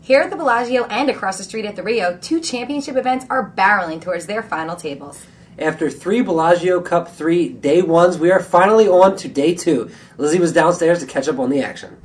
Here at the Bellagio and across the street at the Rio, two championship events are barreling towards their final tables. After 3 Bellagio Cup 3 day ones, we are finally on to day 2. Lizzie was downstairs to catch up on the action.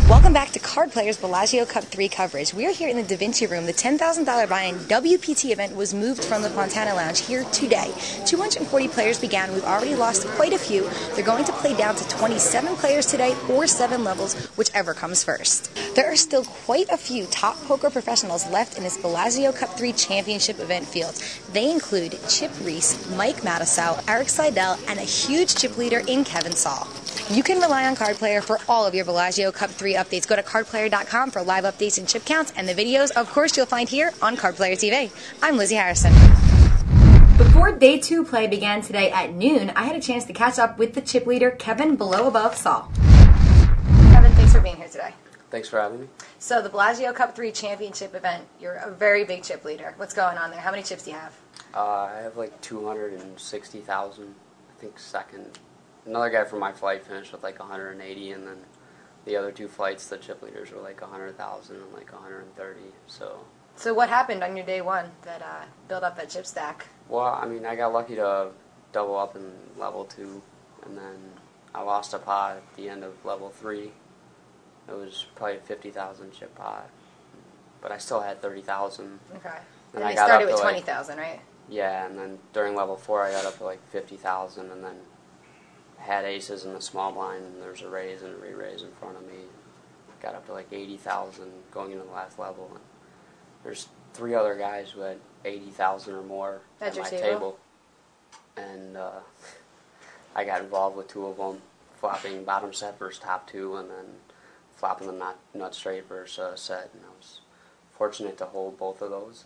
Welcome back to Card Players Bellagio Cup 3 coverage. We are here in the Da Vinci Room. The $10,000 buy-in WPT event was moved from the Fontana Lounge here today. 240 players began. We've already lost quite a few. They're going to play down to 27 players today or 7 levels, whichever comes first. There are still quite a few top poker professionals left in this Bellagio Cup 3 championship event field. They include Chip Reese, Mike Matusow, Eric Seidel, and a huge chip leader in Kevin Saul. You can rely on Card Player for all of your Bellagio Cup 3 updates. Go to cardplayer.com for live updates and chip counts, and the videos, of course, you'll find here on Card Player TV. I'm Lizzie Harrison. Before day 2 play began today at noon, I had a chance to catch up with the chip leader, Kevin Below Above Saul. Kevin, thanks for being here today. Thanks for having me. So the Bellagio Cup 3 championship event, you're a very big chip leader. What's going on there? How many chips do you have? I have like 260,000, I think second. Another guy from my flight finished with like 180, and then the other 2 flights, the chip leaders were like 100,000 and like 130. So what happened on your day 1 that built up that chip stack? Well, I mean, I got lucky to double up in level 2, and then I lost a pot at the end of level 3. It was probably a 50,000 chip pot, but I still had 30,000. Okay. And I started with 20,000, right? Yeah, and then during level 4 I got up to like 50,000, and then had aces in the small blind, and there was a raise and a re-raise in front of me. Got up to like 80,000 going into the last level. And there's 3 other guys who had 80,000 or more at my table. And I got involved with 2 of them, flopping bottom set versus top 2, and then flopping them nut straight versus a set. And I was fortunate to hold both of those.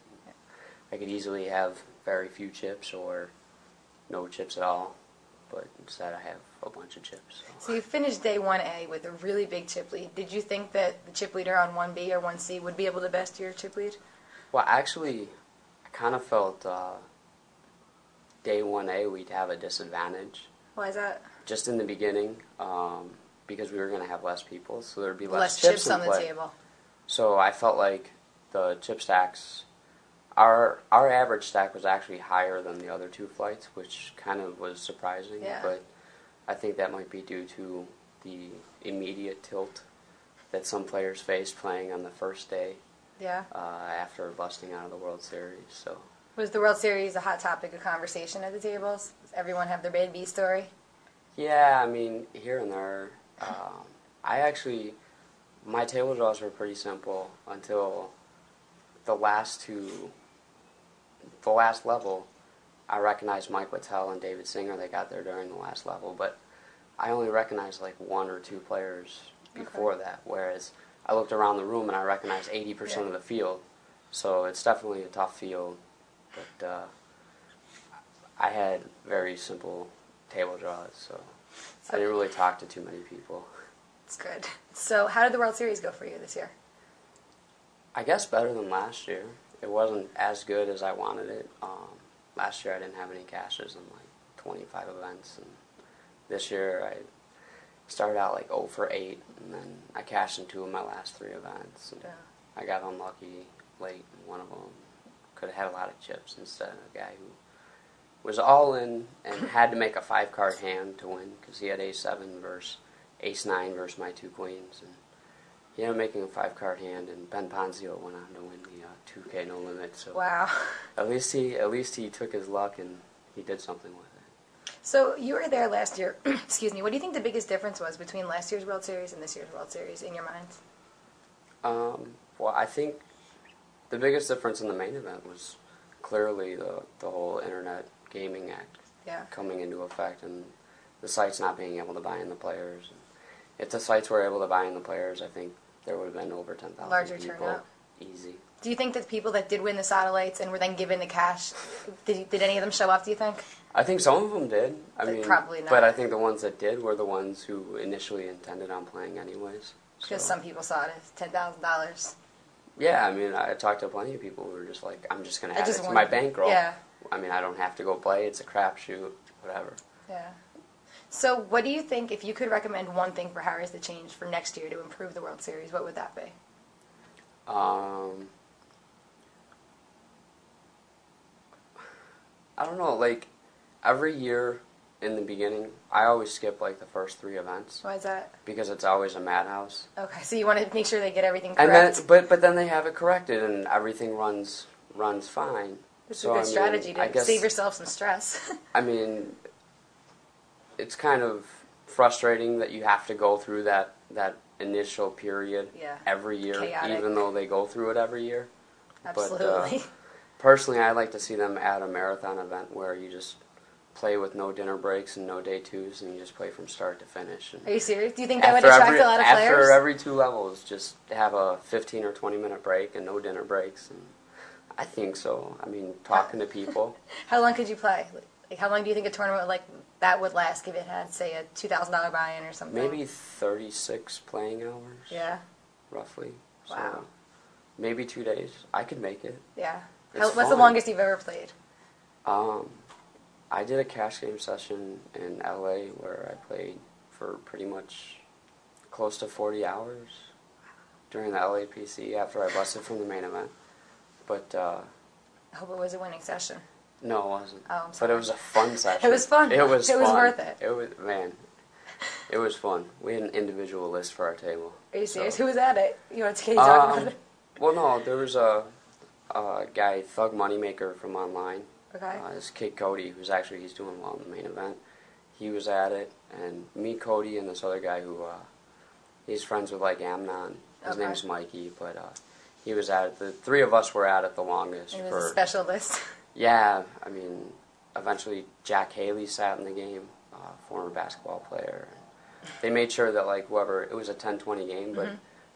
I could easily have very few chips or no chips at all, but instead I have a bunch of chips. So you finished day 1A with a really big chip lead. Did you think that the chip leader on 1B or 1C would be able to best your chip lead? Well, actually, I kind of felt day 1A we'd have a disadvantage. Why is that? Just in the beginning, because we were going to have less people, so there'd be less chips on the table. So I felt like the chip stacks, our average stack was actually higher than the other 2 flights, which kind of was surprising. Yeah. But I think that might be due to the immediate tilt that some players faced playing on the first day. Yeah. After busting out of the World Series. So was the World Series a hot topic of conversation at the tables? Does everyone have their bad B story? Yeah, I mean, here and there. My table draws were pretty simple until the last level. I recognized Mike Littell and David Singer. They got there during the last level, but I only recognized like 1 or 2 players before that, whereas I looked around the room and I recognized 80% of the field. So it's definitely a tough field, but I had very simple table draws, so I didn't really talk to too many people. That's good. So how did the World Series go for you this year? I guess better than last year. It wasn't as good as I wanted it. Last year I didn't have any cashes in like 25 events, and this year I started out like 0 for 8, and then I cashed in 2 of my last 3 events. And I got unlucky late in one of them. Could have had a lot of chips instead of a guy who was all in and had to make a 5-card hand to win, because he had Ace-7 versus Ace-9 versus my 2 queens. And he ended up making a 5-card hand, and Ben Ponzio went on to win the 2K No Limit. So wow. At least he took his luck and he did something with it. So you were there last year. Excuse me. What do you think the biggest difference was between last year's World Series and this year's World Series in your minds? Well, I think the biggest difference in the main event was clearly the whole Internet Gaming Act coming into effect, and the sites not being able to buy in the players. If the sites were able to buy in the players, I think there would have been over 10,000 larger people. turnout. Easy. Do you think that people that did win the satellites and were then given the cash, did any of them show up, do you think? I think some of them did. I mean, probably not. But I think the ones that did were the ones who initially intended on playing anyways. Because some people saw it as $10,000. Yeah, I mean, I talked to plenty of people who were just like, I'm just going to add it to my bankroll. Yeah. I mean, I don't have to go play. It's a crapshoot, whatever. Yeah. So what do you think, if you could recommend one thing for Harrah's to change for next year to improve the World Series, what would that be? I don't know, like, every year in the beginning, I always skip, like, the first 3 events. Why is that? Because it's always a madhouse. Okay, so you want to make sure they get everything And correct. then, but then they have it corrected, and everything runs fine. It's a good strategy to save yourself some stress. I mean, it's kind of frustrating that you have to go through that initial period every year, Chaotic. even though they go through it every year. Absolutely. But personally, I like to see them add a marathon event where you just play with no dinner breaks and no day twos, and you just play from start to finish. And are you serious? Do you think that would attract a lot of players? After every 2 levels, just have a 15 or 20-minute break and no dinner breaks. And I think so. I mean, talking to people. How long could you play? Like, how long do you think a tournament like that would last if it had, say, a $2,000 buy-in or something? Maybe 36 playing hours. Yeah. Roughly. Wow. So maybe 2 days. I could make it. Yeah. It's What's the fun. longest you've ever played? I did a cash game session in LA where I played for pretty much close to 40 hours during the LAPC after I busted from the main event. But I hope it was a winning session. no, it wasn't. Oh, I'm But sorry. it was a fun session. It was fun. It was It was fun. worth it. It was, man. It was fun. We had an individual list for our table. Are you serious? So- Who was at it? You want to can you talk about it? Well, no, there was a guy, Thug Moneymaker from online. Okay. This kid Cody, he's doing well in the main event. He was at it, and me, Cody, and this other guy who he's friends with like Amnon. His Okay. name's Mikey, but he was at it. The 3 of us were at it the longest. It was a specialist. Yeah, I mean, eventually Jack Haley sat in the game, former basketball player. They made sure that like whoever, it was a 10-20 game, but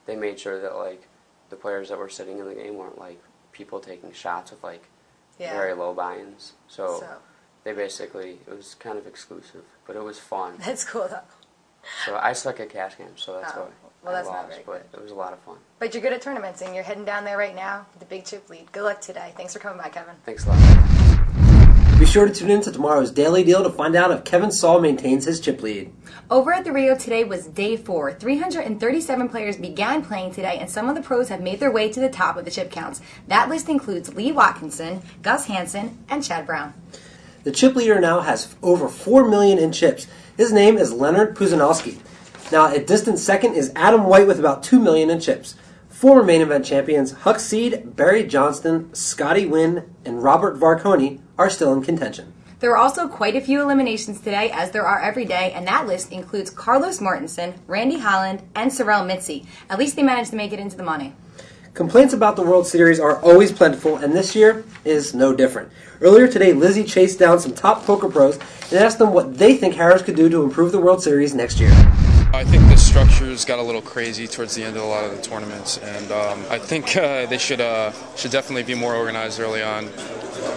they made sure that like the players that were sitting in the game weren't like people taking shots with like very low buy-ins. So they basically, it was kind of exclusive, but it was fun. That's cool though. So I suck at cash games, so that's why that's I not lost, very but it was a lot of fun. But you're good at tournaments, and you're heading down there right now with the big chip lead. Good luck today. Thanks for coming by, Kevin. Thanks a lot. Be sure to tune in to tomorrow's Daily Deal to find out if Kevin Saul maintains his chip lead. Over at the Rio today was day 4. 337 players began playing today, and some of the pros have made their way to the top of the chip counts. That list includes Lee Watkinson, Gus Hansen, and Chad Brown. The chip leader now has over 4 million in chips. His name is Leonard Puzanowski. Now, at distant second is Adam White with about 2 million in chips. Former main event champions Huck Seed, Barry Johnston, Scotty Wynn, and Robert Varconi are still in contention. There are also quite a few eliminations today, as there are every day, and that list includes Carlos Mortensen, Randy Holland, and Sorel Mitzi. At least they managed to make it into the money. Complaints about the World Series are always plentiful, and this year is no different. Earlier today, Lizzie chased down some top poker pros and asked them what they think Harris could do to improve the World Series next year. I think the structures got a little crazy towards the end of a lot of the tournaments, and I think they should definitely be more organized early on.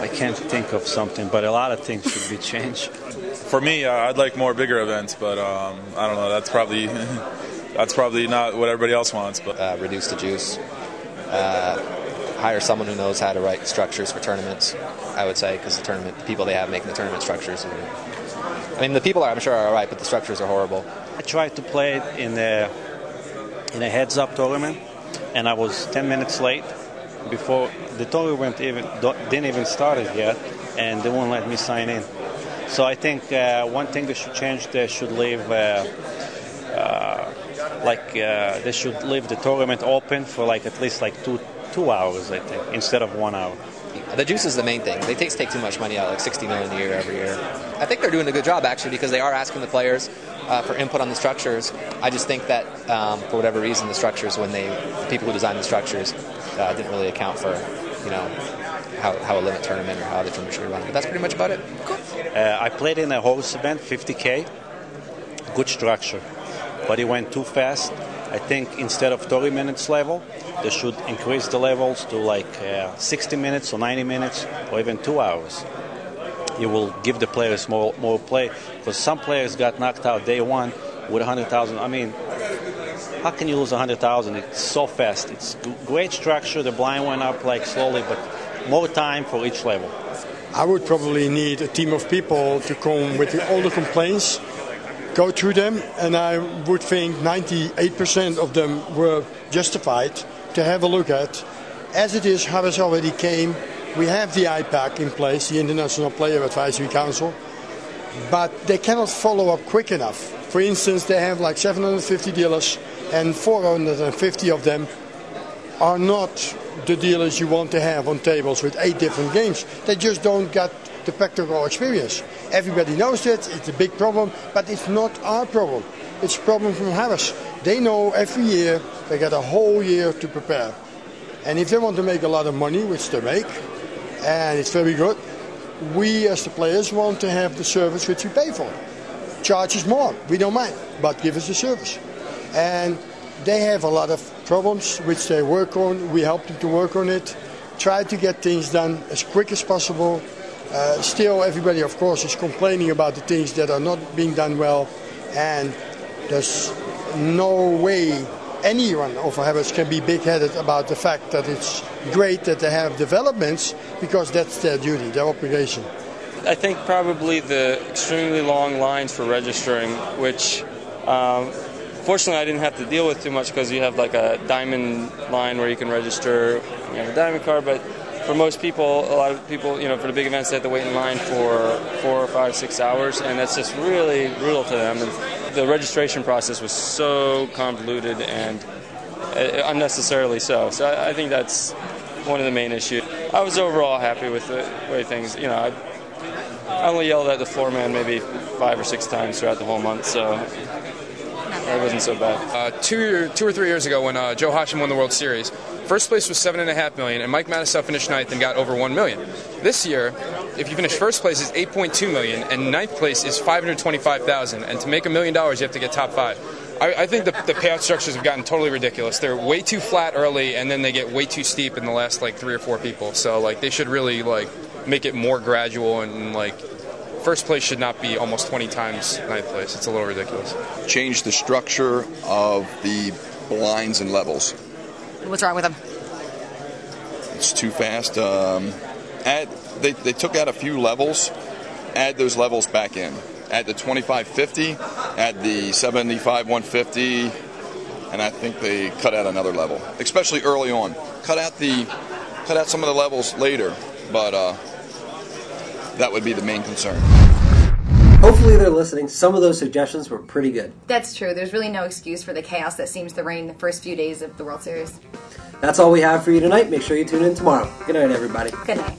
I can't think of something, but a lot of things should be changed. For me, I'd like more bigger events, but I don't know. That's probably not what everybody else wants. But reduce the juice. Hire someone who knows how to write structures for tournaments. I would say, because the people they have making the tournament structures. I mean, the people I'm sure are all right, but the structures are horrible. I tried to play it in a heads-up tournament, and I was 10 minutes late before the tournament didn't even start yet, and they won't let me sign in. So I think one thing they should change, they should leave they should leave the tournament open for like at least like two hours, I think, instead of 1 hour. The juice is the main thing. They take too much money out, like $60 million a year every year. I think they're doing a good job, actually, because they are asking the players for input on the structures. I just think that, for whatever reason, the structures, the people who designed the structures didn't really account for, how a limit tournament or how the tournament should be run. But that's pretty much about it. Cool. I played in a horse event, 50K. Good structure, but it went too fast. I think instead of 30 minutes level, they should increase the levels to like 60 minutes or 90 minutes or even 2 hours. You will give the players more play, because some players got knocked out day one with 100,000. I mean, how can you lose 100,000? It's so fast. It's great structure. The blind went up like slowly, but more time for each level. I would probably need a team of people to come with all the complaints, go through them, and I would think 98% of them were justified, to have a look at. As it is, Harris already came. We have the IPAC in place, the International Player Advisory Council, but they cannot follow up quick enough. For instance, they have like 750 dealers, and 450 of them are not the dealers you want to have on tables with 8 different games. They just don't get the practical experience. Everybody knows that, it's a big problem, but it's not our problem. It's a problem from Harris. They know every year they get a whole year to prepare. And if they want to make a lot of money, which they make, and it's very good, we as the players want to have the service which we pay for. Charge us more, we don't mind, but give us the service. And they have a lot of problems which they work on. We help them to work on it, try to get things done as quick as possible. Still, everybody, of course, is complaining about the things that are not being done well, and there's no way anyone of Harris can be big-headed about the fact that it's great that they have developments, because that's their duty, their obligation. I think probably the extremely long lines for registering, which fortunately I didn't have to deal with too much because you have like a diamond line where you can register, you have a diamond card, but for most people, a lot of people, for the big events, they have to wait in line for 4 or 5, 6 hours, and that's just really brutal to them. And the registration process was so convoluted and unnecessarily so. So I think that's one of the main issues. I was overall happy with the way things, I only yelled at the floor man maybe 5 or 6 times throughout the whole month, so it wasn't so bad. 2 or 3 years ago when Joe Hashim won the World Series, first place was $7.5 million, and Mike Matusow finished 9th and got over $1 million. This year, if you finish first place, is $8.2 million, and 9th place is $525,000. And to make $1 million, you have to get top 5. I think the payout structures have gotten totally ridiculous. They're way too flat early, and then they get way too steep in the last 3 or 4 people. So they should really make it more gradual, and first place should not be almost 20 times 9th place. It's a little ridiculous. Change the structure of the blinds and levels. What's wrong with them? It's too fast. They took out a few levels. Add those levels back in. Add the 2550, add the 75-150, and I think they cut out another level, especially early on. Cut out some of the levels later, but that would be the main concern. Hopefully they're listening. Some of those suggestions were pretty good. That's true. There's really no excuse for the chaos that seems to reign the first few days of the World Series. That's all we have for you tonight. Make sure you tune in tomorrow. Good night, everybody. Good night.